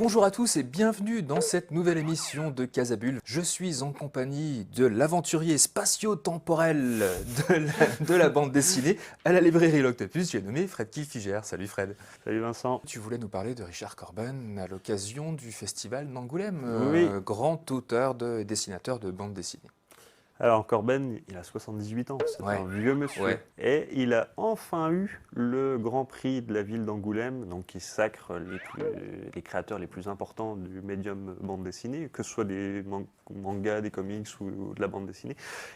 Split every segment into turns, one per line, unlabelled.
Bonjour à tous et bienvenue dans cette nouvelle émission de Casabule. Je suis en compagnie de l'aventurier spatio-temporel de la bande dessinée à la librairie L'Octopus. J'ai nommé Fred Kiefiger. Salut Fred.
Salut Vincent.
Tu voulais nous parler de Richard Corben à l'occasion du festival d'Angoulême,
Oui,
grand auteur et dessinateur de bande dessinée.
alors Corben, il a 78 ans, c'est
Ouais,
un vieux monsieur.
ouais.
Et il a enfin eu le Grand Prix de la ville d'Angoulême, donc qui sacre les créateurs les plus importants du médium bande dessinée, que ce soit des mangas, des comics ou de la bande dessinée.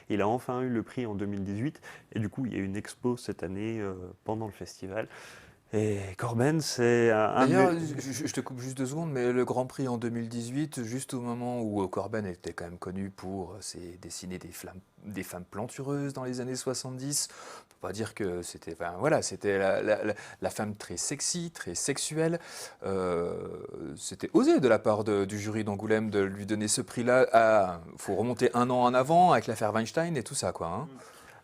Il a enfin eu le prix en 2018, et du coup il y a eu une expo cette année pendant le festival. Et Corben, c'est un de
D'ailleurs,
mes...
je te coupe juste 2 secondes, mais le Grand Prix en 2018, juste au moment où Corben était quand même connu pour dessiner des femmes plantureuses dans les années 70, on peut pas dire que c'était, enfin, voilà, c'était la femme très sexy, très sexuelle. C'était osé de la part du jury d'Angoulême de lui donner ce prix-là. Il faut remonter un an en avant avec l'affaire Weinstein et tout ça, quoi. Hein.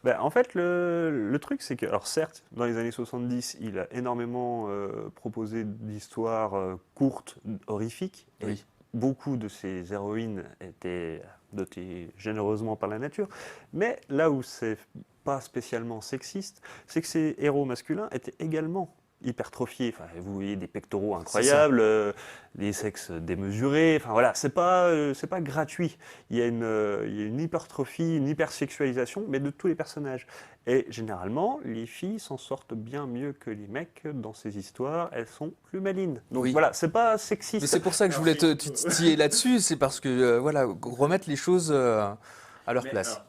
Ben, en fait, le truc, c'est que, alors certes, dans les années 70, il a énormément proposé d'histoires courtes, horrifiques, et
Oui.
beaucoup de ses héroïnes étaient dotées généreusement par la nature. Mais là où c'est pas spécialement sexiste, c'est que ces héros masculins étaient également hypertrophiés. Enfin, vous voyez des pectoraux
C'est ça.
incroyables, des sexes démesurés. Enfin voilà, c'est pas gratuit. Il y a une hypertrophie, une hypersexualisation, mais de tous les personnages. Et généralement, les filles s'en sortent bien mieux que les mecs dans ces histoires. Elles sont plus malines. Donc
Oui.
voilà, c'est pas
Mais
sexiste.
c'est pour ça que je voulais te titiller là-dessus, c'est parce que, voilà, remettre les choses à leur
Mais
place.
alors,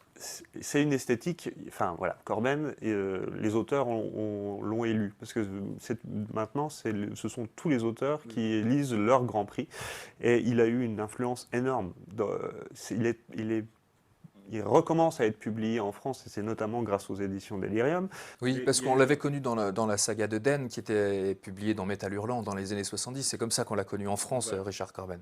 c'est une esthétique, enfin voilà, Corben, les auteurs l'ont élu, parce que maintenant, ce sont tous les auteurs qui élisent leur Grand Prix, et il a eu une influence énorme. Il recommence à être publié en France, et c'est notamment grâce aux éditions Delirium.
Oui,
Mais
parce
il y a
qu'on
eu-
l'avait connu dans la saga de Den, qui était publiée dans Métal Hurlant dans les années 70. C'est comme ça qu'on l'a connu en France,
Voilà.
Richard Corben.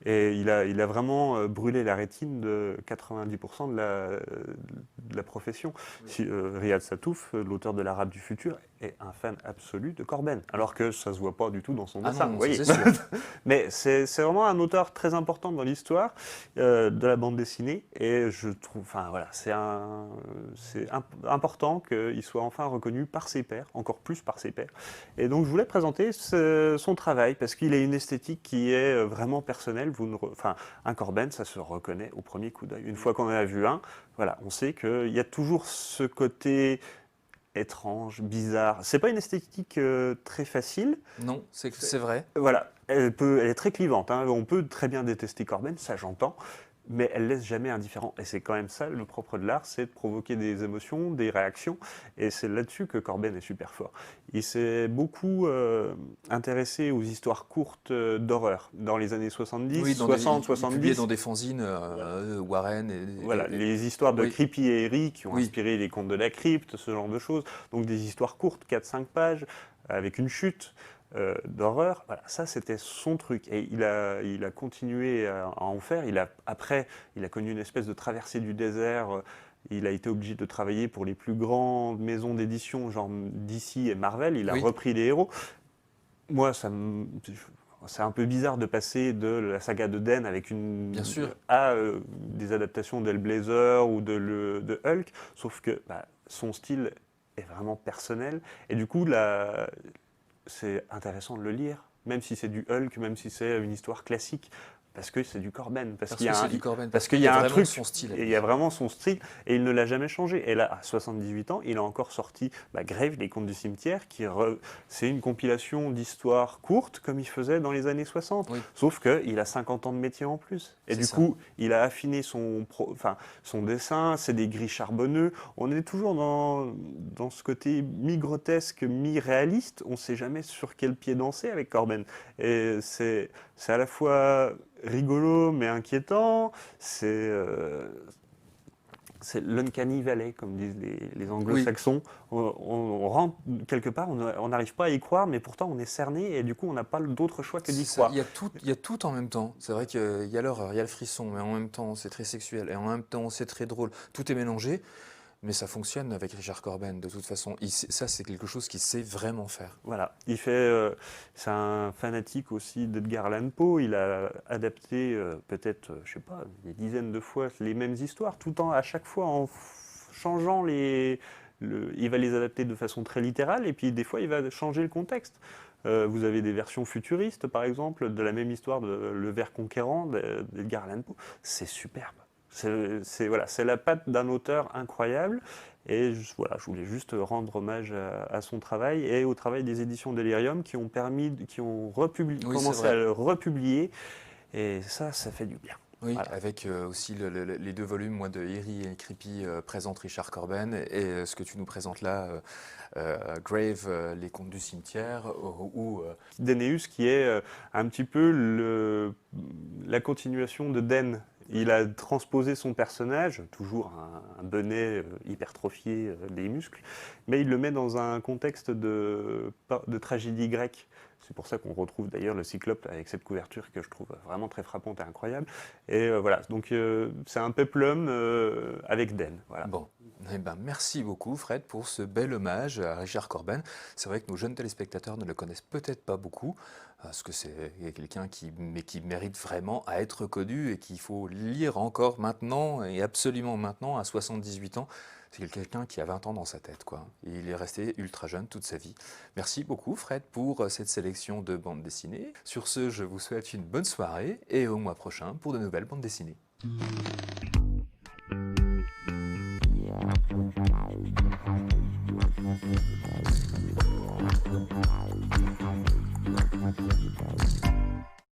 Et il a vraiment brûlé la rétine de 90% de la profession. Riyad Satouf, l'auteur de l'Arabe du futur, est un fan absolu de Corben, alors que ça se voit pas du tout dans son
Ah
dessin,
non,
vous
ça
voyez.
c'est sûr.
Mais c'est vraiment un auteur très important dans l'histoire de la bande dessinée, et je trouve, enfin voilà, important qu'il soit enfin reconnu par ses pairs, encore plus par ses pairs. Et donc je voulais présenter son travail, parce qu'il a une esthétique qui est vraiment personnelle. Enfin, un Corben, ça se reconnaît au premier coup d'œil. Une fois qu'on en a vu un, voilà, on sait qu'il y a toujours ce côté étrange, bizarre. C'est pas une esthétique très facile.
Non, c'est vrai.
Voilà, elle est très clivante, hein. On peut très bien détester Corben, ça j'entends, mais elle laisse jamais indifférent. Et c'est quand même ça le propre de l'art, c'est de provoquer des émotions, des réactions. Et c'est là-dessus que Corben est super fort. Il s'est beaucoup intéressé aux histoires courtes d'horreur dans les années 70,
Oui,
60,
il publiait
70.
dans des fanzines, Warren
Voilà, les histoires de
oui,
Creepy et Harry qui ont
oui.
inspiré les contes de la crypte, ce genre de choses. Donc des histoires courtes, 4-5 pages, avec une chute d'horreur. Voilà, ça c'était son truc. Et il a continué à en faire. Après, il a connu une espèce de traversée du désert. Il a été obligé de travailler pour les plus grandes maisons d'édition, genre DC et Marvel. Il a
Oui,
repris les héros. Moi, c'est un peu bizarre de passer de la saga de Den avec
bien sûr.
à des adaptations d'Hellblazer ou de Hulk, sauf que son style est vraiment personnel, et du coup, c'est intéressant de le lire, même si c'est du Hulk, même si c'est une histoire classique, parce que c'est du Corben,
Parce que c'est du Corben, parce
parce qu'il
qu'il
y
y a
a un
vraiment
truc,
son style à
et il
lui.
y a vraiment son style, et il ne l'a jamais changé. Et là, à 78 ans, il a encore sorti Grave, les contes du cimetière, c'est une compilation d'histoires courtes, comme il faisait dans les années 60.
Oui,
Sauf qu'il a 50 ans de métier en plus. Et
c'est
du
ça.
coup, il a affiné son dessin, c'est des gris charbonneux. On est toujours dans ce côté mi-grotesque, mi-réaliste. On ne sait jamais sur quel pied danser avec Corben. Et c'est à la fois rigolo mais inquiétant. C'est l'uncanny valley, comme disent les
Oui,
anglo-saxons. On rentre quelque part, on n'arrive pas à y croire, mais pourtant on est cerné, et du coup on n'a pas d'autre choix que d'y
c'est ça.
croire.
Il y a tout en même temps. C'est vrai qu'il y a l'horreur, il y a le frisson, mais en même temps c'est très sexuel, et en même temps c'est très drôle. Tout est mélangé. Mais ça fonctionne avec Richard Corben, de toute façon. Ça, c'est quelque chose qu'il sait vraiment faire.
Voilà, c'est un fanatique aussi d'Edgar Allan Poe. Il a adapté peut-être, je sais pas, des dizaines de fois les mêmes histoires, tout à chaque fois en changeant il va les adapter de façon très littérale, et puis des fois il va changer le contexte. Vous avez des versions futuristes, par exemple, de la même histoire de Le Ver Conquérant d'Edgar Allan Poe. C'est superbe. Voilà, c'est la patte d'un auteur incroyable. Et voilà, je voulais juste rendre hommage à son travail et au travail des éditions Delirium qui ont
Oui,
commencé à le republier. Et ça fait du bien.
Oui,
Voilà.
avec aussi les 2 volumes, moi, de Eerie et Creepy présentent Richard Corben, et ce que tu nous présentes là, Grave, les contes du cimetière, ou
Daneus qui est un petit peu la continuation de Den. Il a transposé son personnage, toujours un bonnet hypertrophié des muscles, mais il le met dans un contexte de tragédie grecque. C'est pour ça qu'on retrouve d'ailleurs le Cyclope avec cette couverture que je trouve vraiment très frappante et incroyable. Et voilà, donc c'est un peplum avec Den. Voilà.
Bon, eh ben, merci beaucoup Fred pour ce bel hommage à Richard Corben. C'est vrai que nos jeunes téléspectateurs ne le connaissent peut-être pas beaucoup, parce que c'est quelqu'un qui mérite vraiment à être connu et qu'il faut lire encore maintenant, et absolument maintenant, à 78 ans. C'est quelqu'un qui a 20 ans dans sa tête, quoi. Et il est resté ultra jeune toute sa vie. Merci beaucoup Fred pour cette sélection de bandes dessinées. Sur ce, je vous souhaite une bonne soirée et au mois prochain pour de nouvelles bandes dessinées.